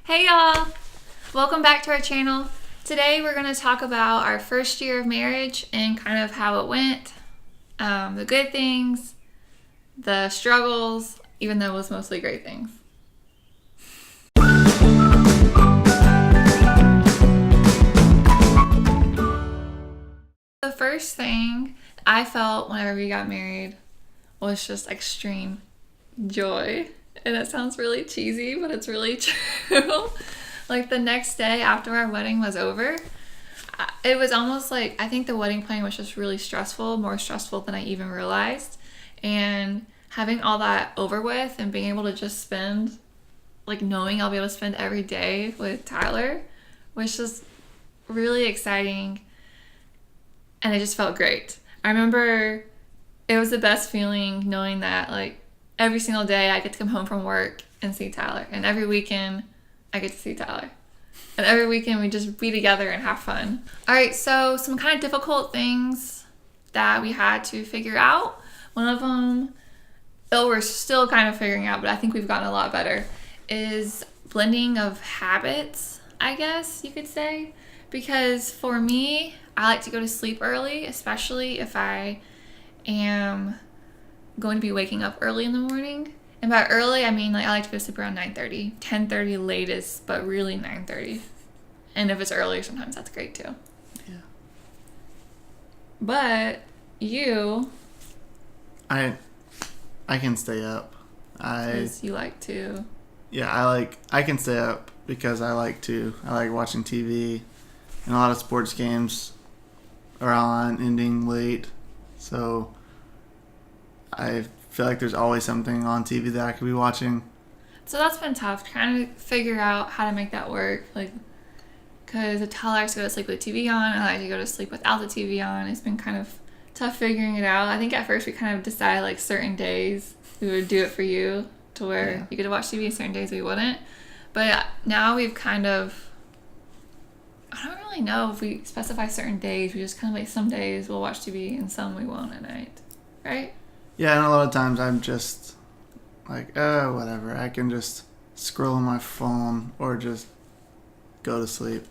Hey y'all! Welcome back to our channel. Today we're going to talk about our first year of marriage and kind of how it went, the good things, the struggles, even though it was mostly great things. The first thing I felt whenever we got married was just extreme joy. And it sounds really cheesy, but it's really true. Like the next day after our wedding was over, it was almost like, I think the wedding planning was just really stressful, more stressful than I even realized. And having all that over with and being able to just spend, like knowing I'll be able to spend every day with Tyler was just really exciting. And it just felt great. I remember it was the best feeling knowing that like every single day I get to come home from work and see Tyler. And every weekend I get to see Tyler. And every weekend we just be together and have fun. All right, so some kind of difficult things that we had to figure out. One of them, we're still kind of figuring out, but I think we've gotten a lot better, is blending of habits, I guess you could say. Because for me, I like to go to sleep early, especially if I am going to be waking up early in the morning. And by early, I mean like I like to go to sleep around 9:30, 10:30 latest, but really 9:30. And if it's earlier, sometimes that's great too. Yeah. But you, I can stay up. because you like to. Yeah, I can stay up because I like watching TV, and a lot of sports games are on ending late. So I feel like there's always something on TV that I could be watching. So that's been tough, trying to figure out how to make that work. Like, because Tyler likes to go to sleep with the TV on, I like to go to sleep without the TV on. It's been kind of tough figuring it out. I think at first we kind of decided like certain days we would do it for you to where you could watch TV, certain days we wouldn't. But now we've kind of, I don't really know if we specify certain days. We just kind of like some days we'll watch TV and some we won't at night, right? Yeah, and a lot of times I'm just like, whatever. I can just scroll on my phone or just go to sleep.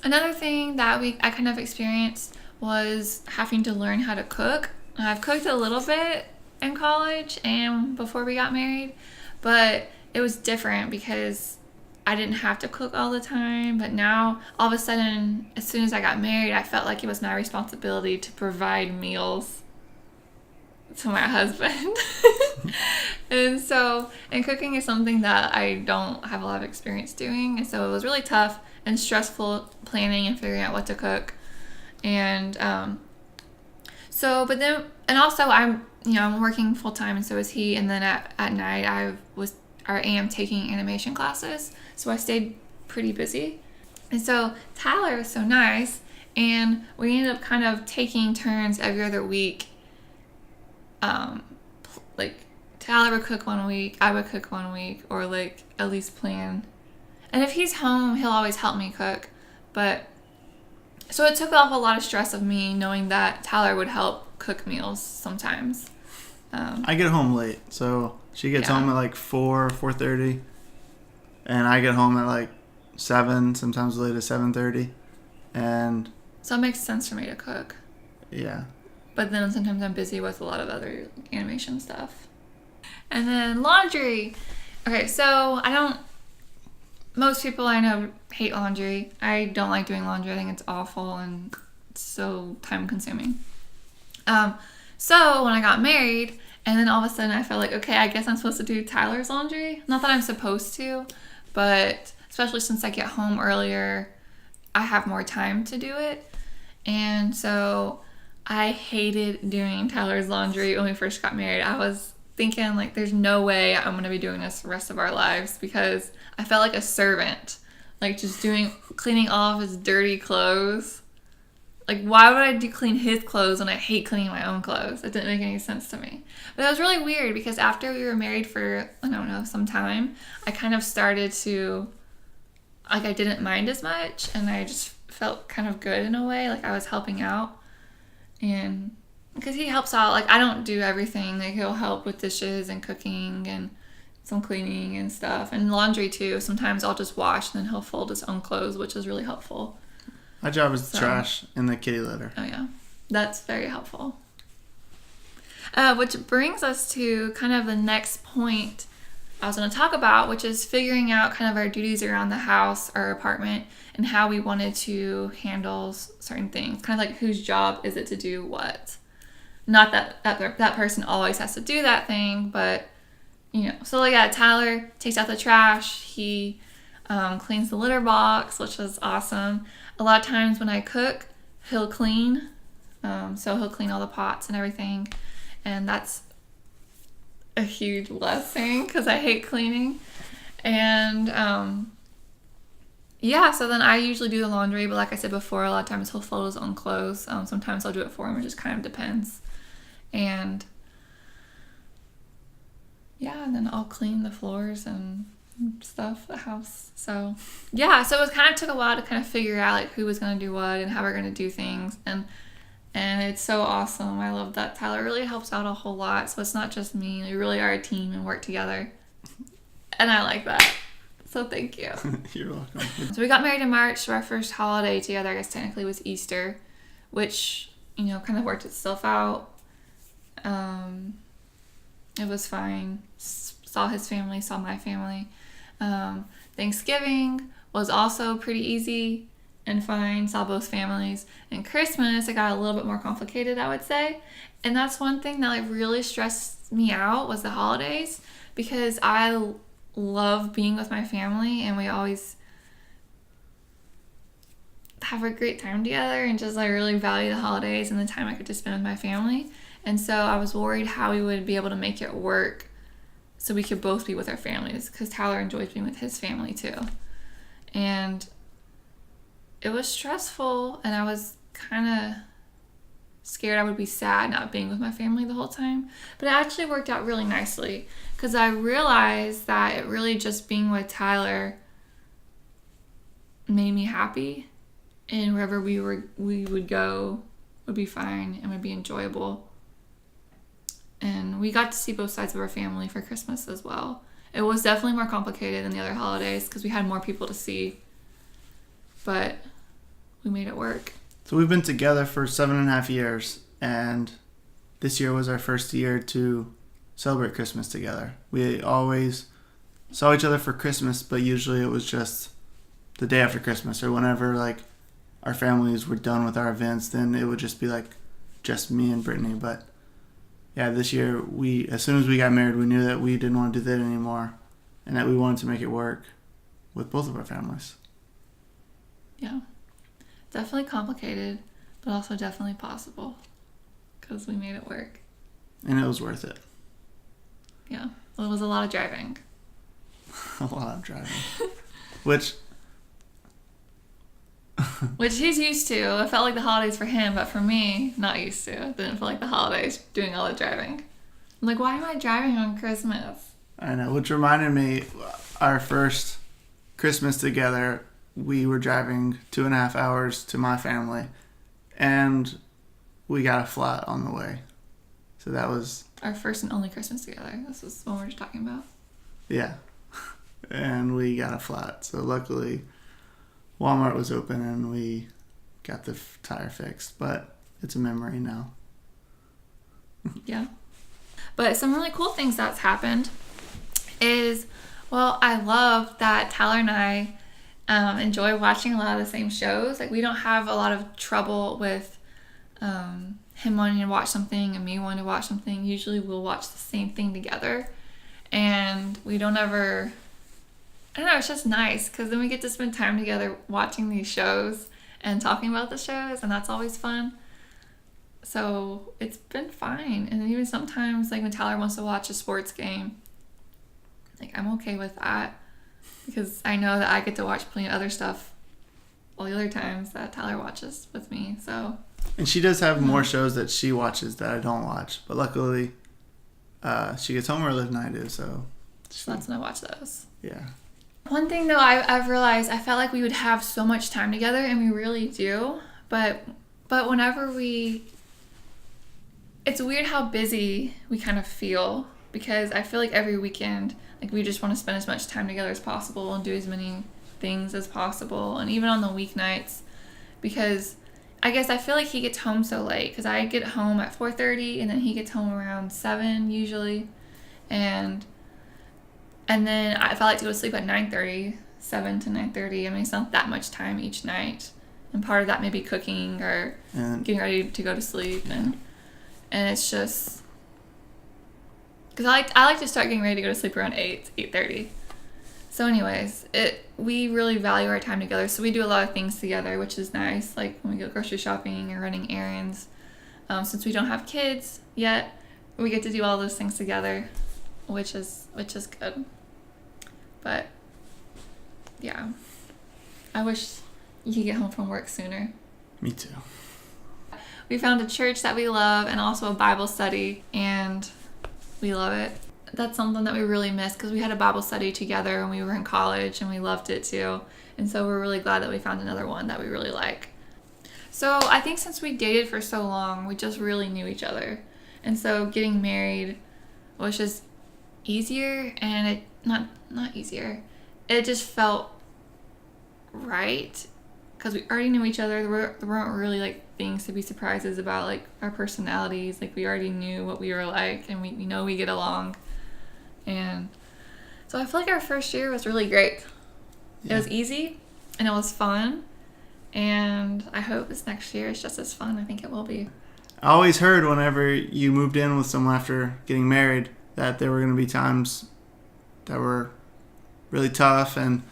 Another thing that I kind of experienced was having to learn how to cook. I've cooked a little bit in college and before we got married, but it was different because I didn't have to cook all the time. But now, all of a sudden, as soon as I got married, I felt like it was my responsibility to provide meals to my husband. And cooking is something that I don't have a lot of experience doing. And so it was really tough and stressful planning and figuring out what to cook. And also I'm working full time and so is he. And then at night I am taking animation classes. So I stayed pretty busy. And so Tyler was so nice. And we ended up kind of taking turns every other week. Like Tyler would cook one week, I would cook one week, or like at least plan. And if he's home, he'll always help me cook. But so it took off a lot of stress of me knowing that Tyler would help cook meals sometimes. I get home late, so she gets home at like 4:30, and I get home at like 7, sometimes as late as 7:30, and so it makes sense for me to cook. Yeah. But then sometimes I'm busy with a lot of other animation stuff. And then laundry. Okay, so most people I know hate laundry. I don't like doing laundry. I think it's awful and it's so time consuming. So when I got married and then all of a sudden I felt like, okay, I guess I'm supposed to do Tyler's laundry. Not that I'm supposed to, but especially since I get home earlier, I have more time to do it. And so I hated doing Tyler's laundry when we first got married. I was thinking like there's no way I'm going to be doing this the rest of our lives because I felt like a servant, like just cleaning all of his dirty clothes. Like why would I clean his clothes when I hate cleaning my own clothes? It didn't make any sense to me. But it was really weird because after we were married for, I don't know, some time, I kind of started to, like I didn't mind as much and I just felt kind of good in a way, like I was helping out. And because he helps out, like I don't do everything, like he'll help with dishes and cooking and some cleaning and stuff, and laundry too. Sometimes I'll just wash and then he'll fold his own clothes, which is really helpful. My job is trash and the kitty litter. Oh yeah, that's very helpful. Which brings us to kind of the next point I was going to talk about, which is figuring out kind of our duties around the house, our apartment, and how we wanted to handle certain things. Kind of like whose job is it to do what? Not that person always has to do that thing, but So yeah, Tyler takes out the trash. He cleans the litter box, which is awesome. A lot of times when I cook, he'll clean. So he'll clean all the pots and everything, and that's a huge blessing because I hate cleaning. And so then I usually do the laundry, but like I said before, a lot of times he'll fold his own clothes. Sometimes I'll do it for him. It just kind of depends. And then I'll clean the floors and stuff, the house. So it kind of took a while to kind of figure out like who was going to do what and how we're going to do things. And it's so awesome. I love that Tyler really helps out a whole lot. So it's not just me. We really are a team and work together. And I like that. So thank you. You're welcome. So we got married in March. So our first holiday together, I guess technically, was Easter, which, kind of worked itself out. It was fine. Saw his family, saw my family. Thanksgiving was also pretty easy and fine. Saw both families. And Christmas, it got a little bit more complicated, I would say. And that's one thing that like really stressed me out was the holidays, because I love being with my family and we always have a great time together, and just I really value the holidays and the time I get to spend with my family. And so I was worried how we would be able to make it work so we could both be with our families, because Tyler enjoys being with his family too. And it was stressful, and I was kind of scared I would be sad not being with my family the whole time. But it actually worked out really nicely, because I realized that it really just being with Tyler made me happy, and wherever we would go would be fine and would be enjoyable. And we got to see both sides of our family for Christmas as well. It was definitely more complicated than the other holidays because we had more people to see, but we made it work. So we've been together for 7.5 years, and this year was our first year to celebrate Christmas together. We always saw each other for Christmas, but usually it was just the day after Christmas, or whenever like our families were done with our events, then it would just be like just me and Brittany. But yeah, this year as soon as we got married, we knew that we didn't want to do that anymore, and that we wanted to make it work with both of our families. Yeah. Definitely complicated, but also definitely possible, because we made it work. And it was worth it. Yeah. Well, it was a lot of driving. A lot of driving. Which he's used to. It felt like the holidays for him, but for me, not used to. It didn't feel like the holidays doing all the driving. I'm like, why am I driving on Christmas? I know, which reminded me, our first Christmas together, we were driving 2.5 hours to my family, and we got a flat on the way. So that was our first and only Christmas together. This is what we're just talking about. Yeah. And we got a flat. So luckily Walmart was open and we got the tire fixed, but it's a memory now. Yeah. But some really cool things that's happened is, I love that Tyler and I enjoy watching a lot of the same shows. Like, we don't have a lot of trouble with him wanting to watch something and me wanting to watch something. Usually we'll watch the same thing together, and we don't ever, I don't know, it's just nice because then we get to spend time together watching these shows and talking about the shows, and that's always fun. So it's been fine. And even sometimes, like when Tyler wants to watch a sports game, like I'm okay with that, because I know that I get to watch plenty of other stuff all the other times that Tyler watches with me. So. And she does have more shows that she watches that I don't watch, but luckily she gets home earlier than I do, so that's when I watch those. Yeah. One thing though, I've realized, I felt like we would have so much time together, and we really do, but whenever it's weird how busy we kind of feel, because I feel like every weekend, Like, we just want to spend as much time together as possible and do as many things as possible. And even on the weeknights, because I guess I feel like he gets home so late, because I get home at 4:30 and then he gets home around 7 usually. And then if I like to go to sleep at 9:30, 7 to 9:30, I mean, it's not that much time each night. And part of that may be cooking or getting ready to go to sleep. And it's just, because I like to start getting ready to go to sleep around 8:30. So anyways, we really value our time together. So we do a lot of things together, which is nice. Like when we go grocery shopping or running errands. Since we don't have kids yet, we get to do all those things together, which is good. But yeah, I wish you could get home from work sooner. Me too. We found a church that we love and also a Bible study, and we love it. That's something that we really miss, because we had a Bible study together when we were in college and we loved it too. And so we're really glad that we found another one that we really like. So I think since we dated for so long, we just really knew each other. And so getting married was just easier, and it not easier. It just felt right, because we already knew each other. There weren't really like things to be surprises about, like our personalities. Like we already knew what we were like, and we know we get along. And so I feel like our first year was really great. Yeah. It was easy and it was fun, and I hope this next year is just as fun. I think it will be. I always heard whenever you moved in with someone after getting married that there were going to be times that were really tough, and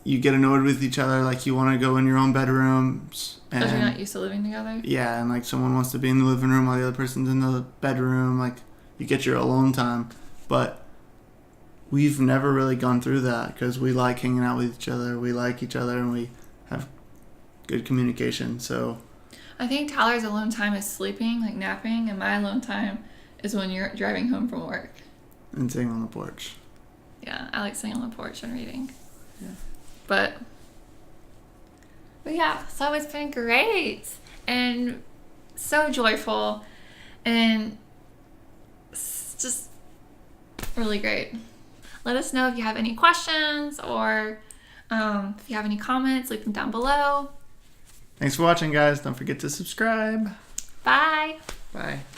you get annoyed with each other. Like you want to go in your own bedrooms. Because you're not used to living together? Yeah, and like someone wants to be in the living room while the other person's in the bedroom. Like you get your alone time. But we've never really gone through that, because we like hanging out with each other. We like each other, and we have good communication. So I think Tyler's alone time is sleeping, like napping, and my alone time is when you're driving home from work. And sitting on the porch. Yeah, I like sitting on the porch and reading. Yeah. But yeah, so it's been great and so joyful, and it's just really great. Let us know if you have any questions, or if you have any comments, leave them down below. Thanks for watching, guys. Don't forget to subscribe. Bye. Bye.